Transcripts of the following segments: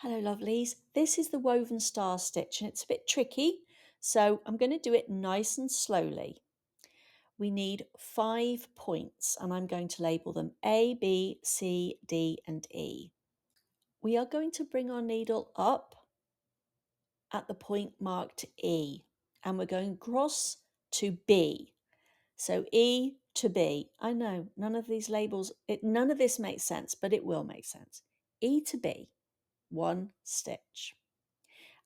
Hello lovelies, this is the woven star stitch and it's a bit tricky, so I'm going to do it nice and slowly. We need 5 points and I'm going to label them A, B, C, D and E. We are going to bring our needle up at the point marked E and we're going across to B. So E to B. I know none of these labels, none of this makes sense, but it will make sense. E to B, 1 stitch.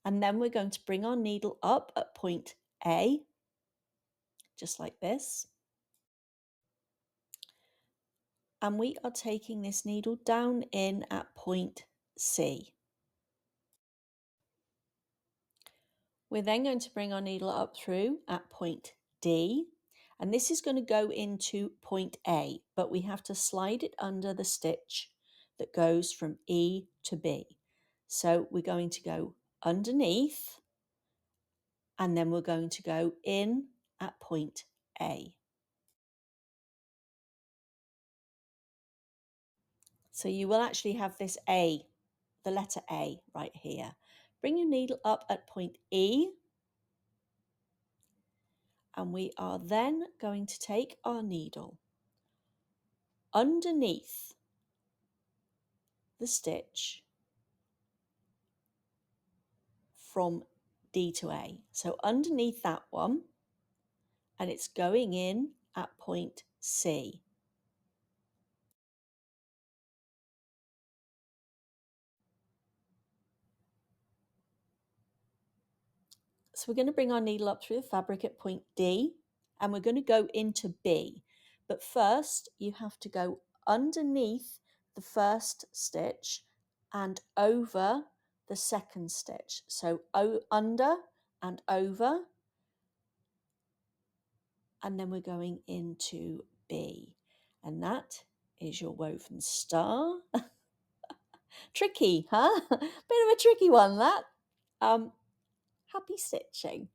And then we're going to bring our needle up at point A, just like this. And we are taking this needle down in at point C. We're then going to bring our needle up through at point D. And this is going to go into point A, but we have to slide it under the stitch that goes from E to B. So we're going to go underneath and then we're going to go in at point A. So you will actually have this A, the letter A right here. Bring your needle up at point E. And we are then going to take our needle underneath the stitch from D to A. So underneath that one, and it's going in at point C. So we're going to bring our needle up through the fabric at point D and we're going to go into B. But first you have to go underneath the first stitch and over the second stitch. So under and over, and then we're going into B. And that is your woven star. Tricky, huh? Bit of a tricky one, that. Happy stitching.